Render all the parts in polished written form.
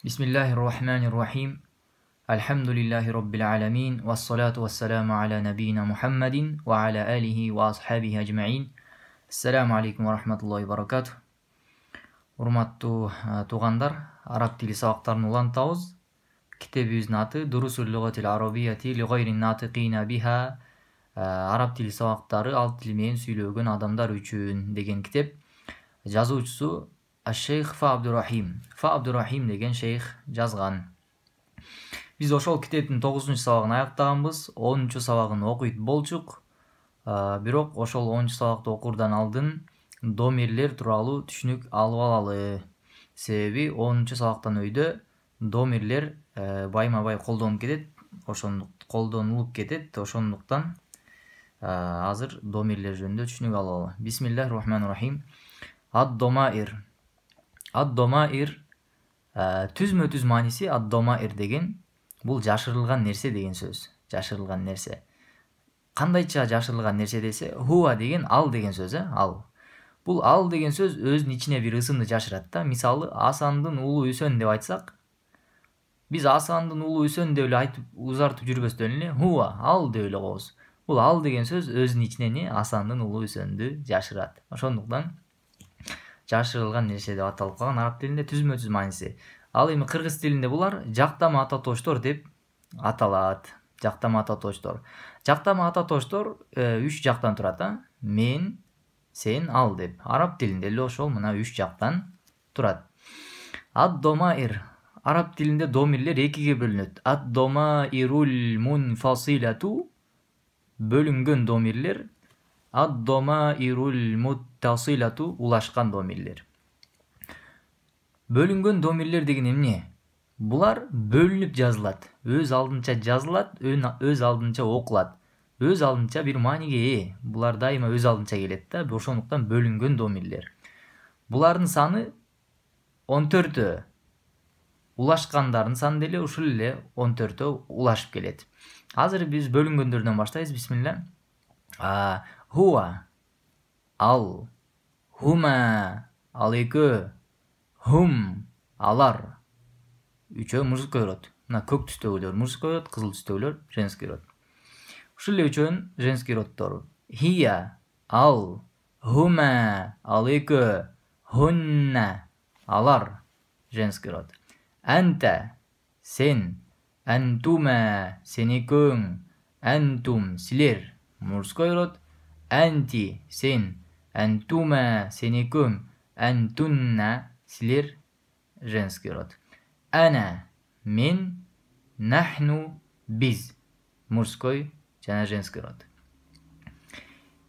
Bismillahirrahmanirrahim. Elhamdülillahi Rabbil alemin. Vessalatu vesselamu ala nebiyyina Muhammedin ve ala alihi ve ashabihi ecma'in. Esselamu aleyküm ve rahmetullahi ve barakatuh. Урматтуу туугандар, араб тили сабактарын улантабыз. Китебибиздин аты Дурусул лугатил арабияти ли гайрин натиқина биха. Араб тили сабактары ал тили менен сүйлөгөн адамдар үчүн деген китеп. Жазуучусу Шейх Фа Абдурахим деген шейх жазган. Биз ошол китептин 9-чу сабагын аяктаганбыз, 10-чу сабагын окуйт болчук. Бирок ошол 10-чу сабакты окурдан алдын домирлер тууралуу түшүнүк алып алалы. Себеби 10-чу сабактан өйдө домирлер байма-бай колдонулуп кетет. Ошондуктан азыр домирлер жөнүндө түшүнүк алалы. Бисмиллахир-рахманир-рахим. Ад-домаир түзмө-түз мааниси ад-домаир деген бул жашырылган нерсе деген сөз. Жашырылган нерсе. Кандайча жашырылган нерсе десе, хуа деген ал деген сөз, ал. Бул ал деген сөз өзүнүн ичине бир ысымды жашырат да. Мисалы, Асандын уулу Үсөн деп айтсак, биз Асандын уулу Үсөн деп эле айтып узартып жүрбөстөн эле хуа, ал деп эле коебуз. Бул ал деген сөз өзүнүн ичине Асандын уулу Үсөндү жашырат. Ошондуктан жашырылган нерсе деп аталып калган араб тилинде түзмө-түз мааниси. Ал эми кыргыз тилинде булар жактама ата тоштор деп аталат. Жактама ата тоштор. Жактама ата тоштор 3 жактан турат, мен, сен, ал деп. Араб тилинде эле ошол мына 3 жактан турат. Ад-домаир. Араб тилинде домирлер экиге бөлүнөт. Ад-домаирул мунфасилату бөлүнгөн домирлер, ад-домаирул муттасилату улашкан домирлер. Бөлүнгөн домирлер деген эмне? Булар бөлүнүп жазылат, өз алдынча жазылат, өз алдынча окулат, өз алдынча бир мааниге ээ. Булар дайыма өз алдынча келет да, ошондуктан бөлүнгөн домирлер. Булардын саны 14. Улашкандардын саны деле ушул эле 14 улашып келет. Азыр биз бөлүнгөндөрдөн баштайбыз. Бисмилла. Хуа, ал, хума, ал экөө, хум, алар. Үчөө мужской род. Мына көк түстөгүлөр мужской род, кызыл түстөгүлөр женский род. Ушул эле үчөөнүн женский роддору. Хия, ал, хума, ал экөө, хунна, алар женский род. Анта, сен, антума, сен экөөң, антум, силер мужской род. Анти, сен, антума, сен экөөң, антунна, силер женский род. Ана, мен, нахну, биз мужской жана женский род.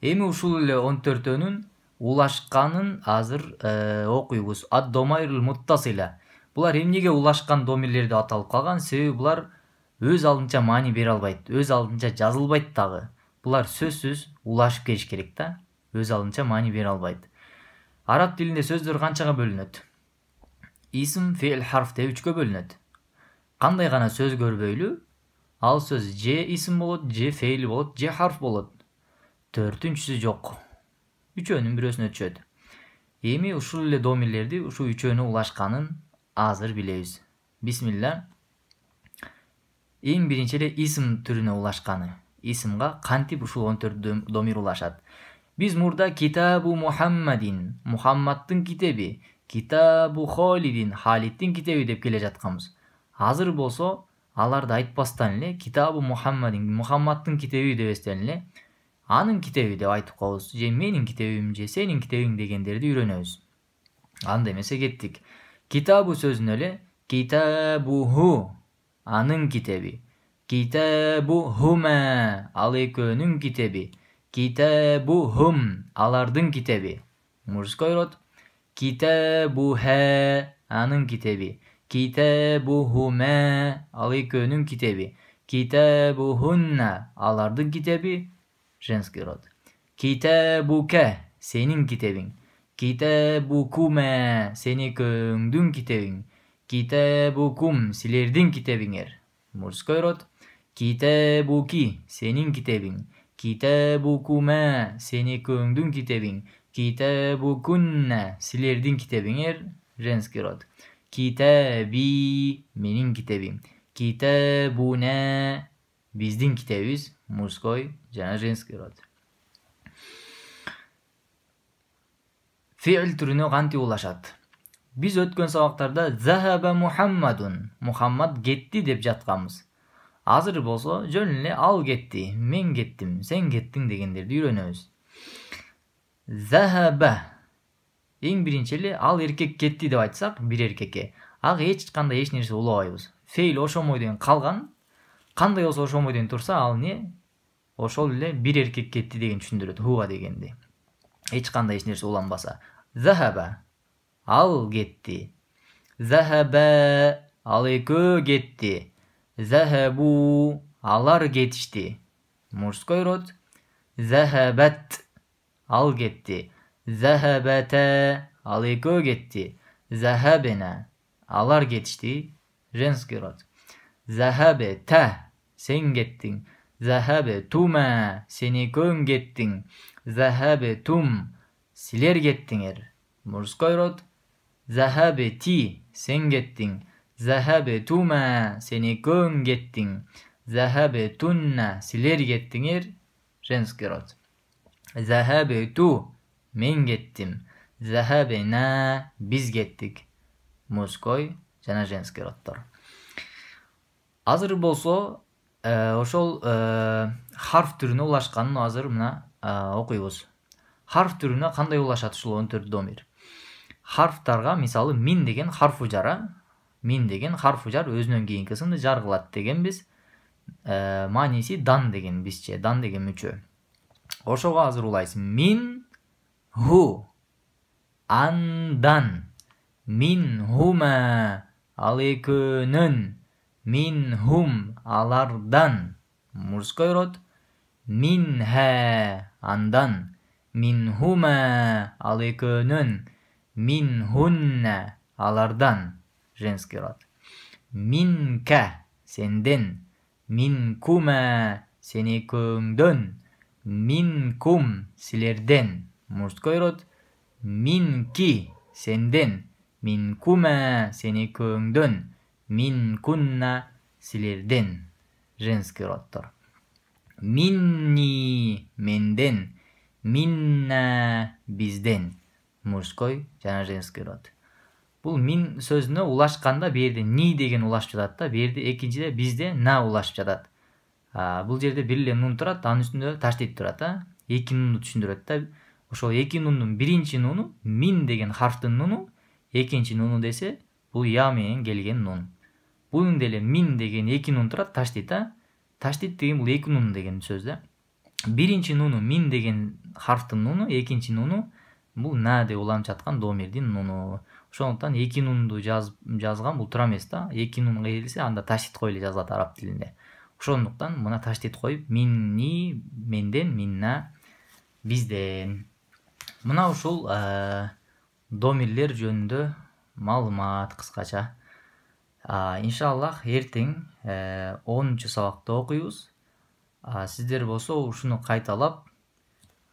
Эми ушул эле 14-өнүн улашканын азыр окуйбуз. Ад-домаирул муттасила. Булар эмнеге улашкан домирлер деп аталып калган? Себеби булар өз алдынча маани бере албайт, өз алдынча жазылбайт дагы. Булар сөзсүз улашып келиш керек да, өз алдынча маани бере албайт. Араб тилинде сөздөр канчага бөлүнөт? Исм, фейл, харф деп 3кө бөлүнөт. Кандай гана сөз көрбөйлү, ал сөз же исм болот, же фейл болот, же харф болот. 4-үнчүсү жок. Үчөөнүн бирөөсүнө түшөт. Эми ушул эле домирлерди ушул үчөөнү улашканын азыр билебиз. Бисмилла. Эң биринчи эле исм түрүнө улашканы. Исмга кантип ушул 14 домир улашат? Биз мурда Китабу Мухаммадин, Мухаммаддын китеби, Китабу Холидин, Халиддин китеби деп келе жатканбыз. Азыр болсо аларды айтпастан эле Китабу Мухаммадин, Мухаммаддын китеби дебестен эле анын китеби деп айтып коебуз. Же менин китебим, же сенин китебиң дегендерди үйрөнөбүз. Анда эмесе кеттик. Китабу сөзүнө эле Китабуху, анын китеби. Китабухума, ал экөөнүн китеби. Китабухум, алардын китеби. Мужской род. Китабуха, анын китеби. Китабухума, ал экөөнүн китеби. Китабухунна, алардын китеби. Женский род. Китабука, сенин китебиң. Китабукума, сен экөөңдүн китебиң. Китабукум, силердин китебиңер. Мужской род. Китабуки, сенин китебиң. Китабукума, сен экөөңдүн китебиң. Китабукунна, силердин китебиңер. Женский род. Kitabi menin kitabim. Kitabuna bizdin kitabimiz. Мужской жана женский род. Fiil türüne kanti ulaşat. Biz ötken sabактарда Zahaba Muhammadun. Muhammad getdi dep жатканбыз. Азыр болсо жөн эле ал кетти, мен кеттим, сен кеттиң дегендерди үйрөнөбүз. Zahaba. Эң биринчи эле ал эркек кетти деп айтсак, бир эркекке, ага эч кандай эч нерсе улабайбыз. Feil ошомойдон калган. Кандай болсо ошомойдон турса, ал не? Ошол эле бир эркек кетти деген түшүндүрөт, хуга дегенди. Эч кандай эч нерсе уланбаса. Zahaba. Ал кетти. Zahaba. Ал экөө кетти. Zahabu. Алар кетишти. Мужской род. Zahabat. Ал кетти. Zahabata. Ал экөө кетти. Zahabena. Алар кетишти. Женский род. Zahabeta. Сен кеттиң. Zahabetuma. Сен экөөң кеттиң. Zahabetum. Силер кеттиңер. Мужской род. Zahabeti. Сен кеттиң. Zahabetuma. Сен экөөң кеттиң. Zahabetунна. Силер кеттиңер. Женский род. Zahabetу. Мен кеттим. Zahabena. Биз кеттик. Мужской жана женский роддор. Азыр болсо ошол харф түрүнө улашканын азыр мына окуйбуз. Харф түрүнө кандай улашат ушул 14 домир? Харфтарга мисалы мин деген харфу жара. Мин деген харфу жар өзүнөн кийинки сынды жар кылат дегенбиз. Мааниси дан деген бизче, дан деген мүчө. Ошого азыр улайсың. Мин ху. Андан. Мин хума. Ал экөөнөн. Мин хум. Алардан. Мужской род. Мин ха. Андан. Мин хума. Ал экөөнөн. Мин хунна. Алардан. Женский род. Минка. Сенден. Мин кума. Сен экөөңдөн. Мин кум. Силерден. Мужской род. Минки. Сенден. Мин кума. Сен экөөңдөн. Мин кунна. Силерден. Женский роддор. Минни. Менден. Минна. Бизден. Мужской жана женский род. Бул мин сөзүнө улашканда берде ни деген улашып жатат да, берде экинчиде бизде на улашып жатат. Бул жерде бир эле нун турат, анын үстүндө таштит турат, эки нунду түшүндүрөт да. Ошол эки нундун биринчи нуну мин деген харфтын нуну, экинчи нуну десе бул я менен келген нун. Бунун деле мин деген эки нун турат, таштит, таштит деген бул эки нун деген сөз да. Биринчи нуну мин деген харфтын нуну, экинчи нуну бул на деп уланып жаткан домирдин нуну. Ошондуктан эки нунду жазган бул туура эмес да. Эки нун келсе анда таштит коюп эле жазылат араб тилинде. Ошондуктан мына таштит коюп минни, менден, минна, бизден. Мына ушул домирлер жөнүндө маалымат кыскача. Иншаллах эртең 10-чу сабакта окуйбуз. Сиздер болсо ушуну кайталап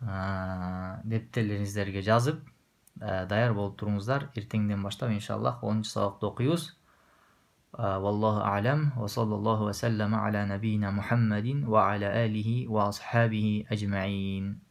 дептерлериңиздерге жазып даяр болуп туруңуздар. Эртеңден баштап иншаллах 10-чу сабакта окуйбуз. Валлаху а'лам ва саллаллаху ва саллама аля набийина Мухаммадин ва аля алихи ва асхабихи ажмаин.